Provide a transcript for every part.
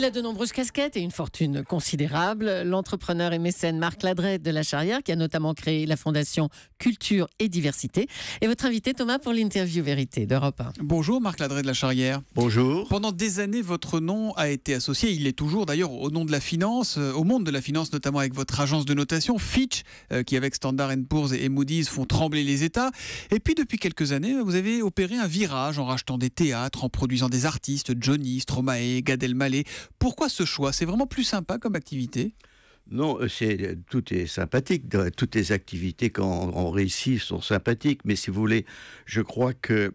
Il a de nombreuses casquettes et une fortune considérable. L'entrepreneur et mécène Marc Ladret de La Charrière, qui a notamment créé la fondation Culture et Diversité, est votre invité, Thomas, pour l'interview vérité d'Europe 1. Bonjour Marc Ladret de La Charrière. Bonjour. Pendant des années, votre nom a été associé, il est toujours d'ailleurs, au nom de la finance, au monde de la finance, notamment avec votre agence de notation Fitch, qui avec Standard & Poor's et Moody's font trembler les États. Et puis depuis quelques années, vous avez opéré un virage en rachetant des théâtres, en produisant des artistes, Johnny, Stromae, Gad Elmaleh. Pourquoi ce choix? C'est vraiment plus sympa comme activité? Non, tout est sympathique. Toutes les activités, quand on réussit, sont sympathiques. Mais si vous voulez, je crois que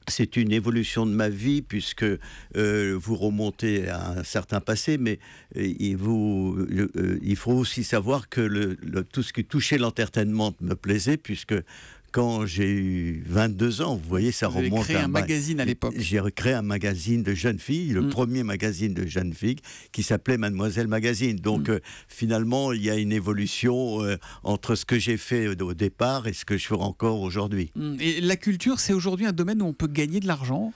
c'est une évolution de ma vie, puisque vous remontez à un certain passé, mais il faut aussi savoir que tout ce qui touchait l'entertainment me plaisait, puisque quand j'ai eu 22 ans, vous voyez, ça remonte à... Vous avez créé un magazine à l'époque. J'ai créé un magazine de jeunes filles, le premier magazine de jeunes filles, qui s'appelait Mademoiselle Magazine. Donc, finalement, il y a une évolution entre ce que j'ai fait au départ et ce que je fais encore aujourd'hui. Et la culture, c'est aujourd'hui un domaine où on peut gagner de l'argent ?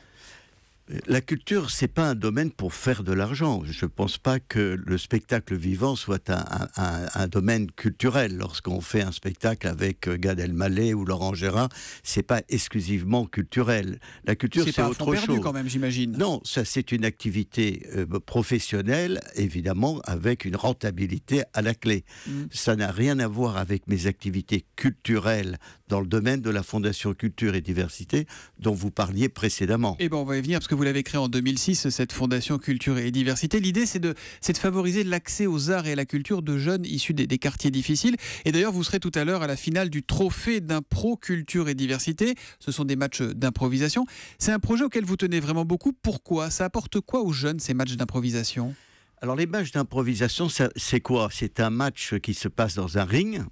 La culture, c'est pas un domaine pour faire de l'argent. Je ne pense pas que le spectacle vivant soit un domaine culturel. Lorsqu'on fait un spectacle avec Gad Elmaleh ou Laurent Gérard, c'est pas exclusivement culturel. La culture, c'est autre chose. C'est pas perdu quand même, j'imagine. Non, ça c'est une activité professionnelle, évidemment, avec une rentabilité à la clé. Ça n'a rien à voir avec mes activités culturelles dans le domaine de la Fondation Culture et Diversité dont vous parliez précédemment. Eh ben, on va y venir parce que vous l'avez créée en 2006, cette Fondation Culture et Diversité. L'idée, c'est de favoriser l'accès aux arts et à la culture de jeunes issus des quartiers difficiles. Et d'ailleurs, vous serez tout à l'heure à la finale du trophée d'impro Culture et Diversité. Ce sont des matchs d'improvisation. C'est un projet auquel vous tenez vraiment beaucoup. Pourquoi? Ça apporte quoi aux jeunes, ces matchs d'improvisation? Alors les matchs d'improvisation, c'est quoi? C'est un match qui se passe dans un ring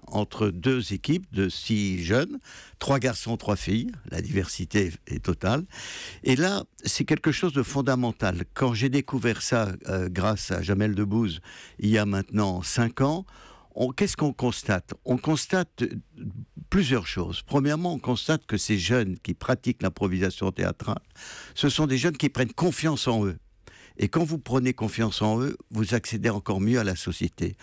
entre deux équipes de 6 jeunes, 3 garçons, 3 filles. La diversité est totale. Et là, c'est quelque chose de fondamental. Quand j'ai découvert ça grâce à Jamel Debbouze, il y a maintenant 5 ans, qu'est-ce qu'on constate? On constate plusieurs choses. Premièrement, on constate que ces jeunes qui pratiquent l'improvisation théâtrale, ce sont des jeunes qui prennent confiance en eux. Et quand vous prenez confiance en eux, vous accédez encore mieux à la société.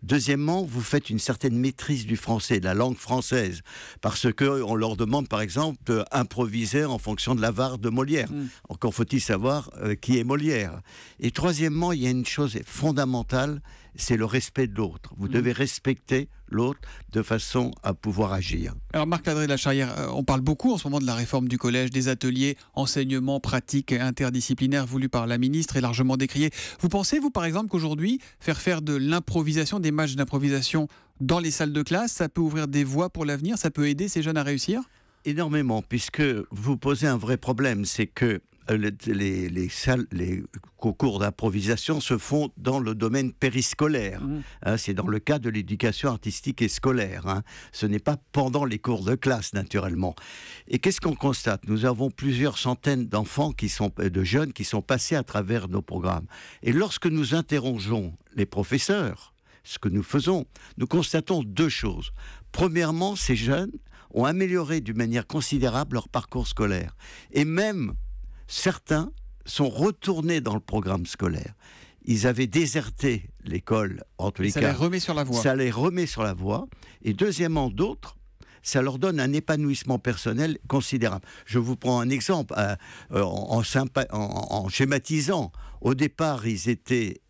Deuxièmement, vous faites une certaine maîtrise du français, de la langue française, parce qu'on leur demande, par exemple, d'improviser en fonction de la VAR de Molière. Encore faut-il savoir qui est Molière. Et troisièmement, il y a une chose fondamentale, c'est le respect de l'autre. Vous devez respecter l'autre de façon à pouvoir agir. Alors Marc Ladret de La Charrière, on parle beaucoup en ce moment de la réforme du collège, des ateliers, enseignements pratiques interdisciplinaires voulus par la ministre et largement décriés. Vous pensez, vous, par exemple, qu'aujourd'hui, faire de l'improvisation, des matchs d'improvisation dans les salles de classe, ça peut ouvrir des voies pour l'avenir, ça peut aider ces jeunes à réussir? Énormément, puisque vous posez un vrai problème, c'est que les concours d'improvisation se font dans le domaine périscolaire. C'est dans le cadre de l'éducation artistique et scolaire. Ce n'est pas pendant les cours de classe, naturellement. Et qu'est-ce qu'on constate? Nous avons plusieurs centaines d'enfants, de jeunes, qui sont passés à travers nos programmes. Et lorsque nous interrogeons les professeurs, ce que nous faisons, nous constatons 2 choses. Premièrement, ces jeunes ont amélioré d'une manière considérable leur parcours scolaire. Et même certains sont retournés dans le programme scolaire. Ils avaient déserté l'école, en tous les cas. Ça les remet sur la voie. Ça les remet sur la voie. Et deuxièmement, d'autres, ça leur donne un épanouissement personnel considérable. Je vous prends un exemple en schématisant. Au départ, ils étaient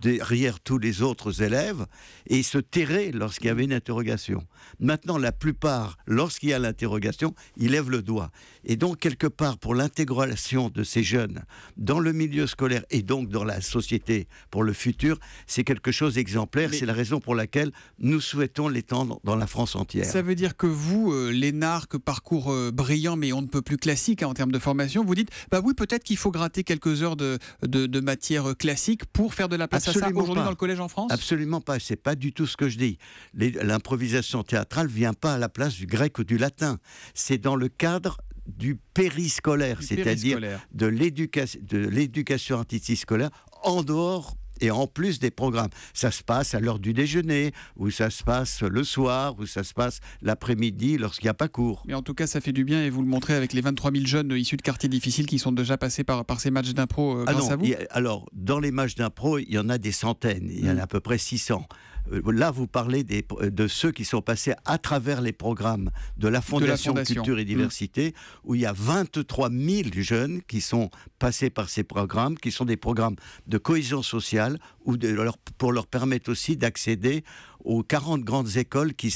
derrière tous les autres élèves et ils se tairaient lorsqu'il y avait une interrogation. Maintenant, la plupart, lorsqu'il y a l'interrogation, ils lèvent le doigt. Et donc, quelque part, pour l'intégration de ces jeunes dans le milieu scolaire et donc dans la société pour le futur, c'est quelque chose d'exemplaire. C'est la raison pour laquelle nous souhaitons l'étendre dans la France entière. Ça veut dire que vous, l'énarque, parcours brillant, mais on ne peut plus classique en termes de formation, vous dites, bah oui, peut-être qu'il faut gratter quelques heures de matière classique pour faire de la place à ça aujourd'hui dans le collège en France? Absolument pas, c'est pas du tout ce que je dis. L'improvisation théâtrale vient pas à la place du grec ou du latin. C'est dans le cadre du périscolaire, c'est-à-dire de l'éducation artistique scolaire en dehors et en plus des programmes. Ça se passe à l'heure du déjeuner, ou ça se passe le soir, ou ça se passe l'après-midi lorsqu'il n'y a pas cours. Mais en tout cas, ça fait du bien et vous le montrez avec les 23 000 jeunes issus de quartiers difficiles qui sont déjà passés par ces matchs d'impro grâce à vous. Alors, dans les matchs d'impro, il y en a des centaines, il y en a à peu près 600. Là, vous parlez de ceux qui sont passés à travers les programmes de la Fondation Culture et Diversité, où il y a 23 000 jeunes qui sont passés par ces programmes, qui sont des programmes de cohésion sociale, pour leur permettre aussi d'accéder aux 40 grandes écoles qui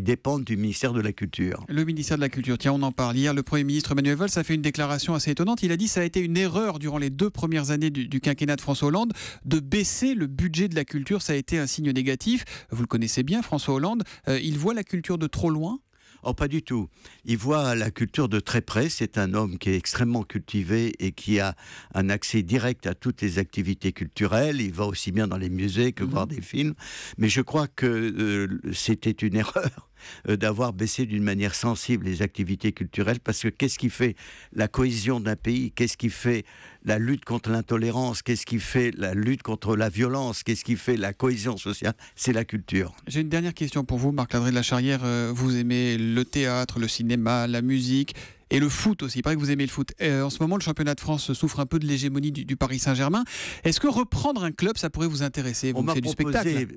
dépendent du ministère de la Culture. Le ministère de la Culture, tiens, on en parle. Hier, le Premier ministre Manuel Valls a fait une déclaration assez étonnante. Il a dit que ça a été une erreur durant les 2 premières années du quinquennat de François Hollande de baisser le budget de la culture. Ça a été un signe négatif. Vous le connaissez bien, François Hollande. Il voit la culture de trop loin ? Oh, pas du tout. Il voit la culture de très près. C'est un homme qui est extrêmement cultivé et qui a un accès direct à toutes les activités culturelles. Il va aussi bien dans les musées que voir des films. Mais je crois que c'était une erreur d'avoir baissé d'une manière sensible les activités culturelles, parce que qu'est-ce qui fait la cohésion d'un pays? Qu'est-ce qui fait la lutte contre l'intolérance? Qu'est-ce qui fait la lutte contre la violence? Qu'est-ce qui fait la cohésion sociale? C'est la culture. J'ai une dernière question pour vous, Marc Ladré de la Charrière. Vous aimez le théâtre, le cinéma, la musique et le foot aussi. Il paraît que vous aimez le foot. En ce moment, le championnat de France souffre un peu de l'hégémonie du Paris Saint-Germain. Est-ce que reprendre un club, ça pourrait vous intéresser? Vous faites du spectacle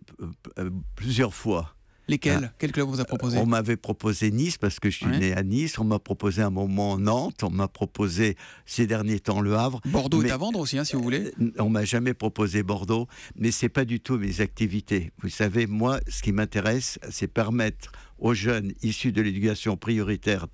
plusieurs fois. Lesquels? Quel club vous a proposé? On m'avait proposé Nice, parce que je suis né à Nice. On m'a proposé un moment Nantes. On m'a proposé ces derniers temps Le Havre. Bordeaux est à vendre aussi, si vous voulez. On m'a jamais proposé Bordeaux, mais c'est pas du tout mes activités. Vous savez, moi, ce qui m'intéresse, c'est permettre aux jeunes issus de l'éducation prioritaire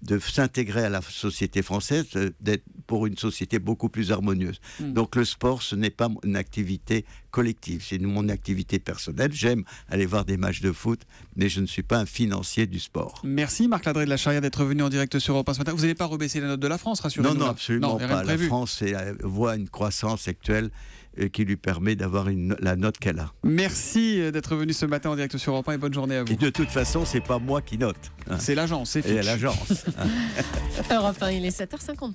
de s'intégrer à la société française, d'être pour une société beaucoup plus harmonieuse. Donc le sport, ce n'est pas une activité collective, c'est mon activité personnelle. J'aime aller voir des matchs de foot, mais je ne suis pas un financier du sport. Merci Marc Ladré de la Charrière d'être venu en direct sur Europe 1 ce matin. Vous n'allez pas rebaisser la note de la France, rassurez-nous? Non, absolument pas. La France voit une croissance actuelle qui lui permet d'avoir la note qu'elle a. Merci d'être venu ce matin en direct sur Europe 1 et bonne journée à vous. Et de toute façon, c'est pas moi qui note. C'est l'agence, c'est Fitch. Et l'agence. Europe 1, il est 7h53.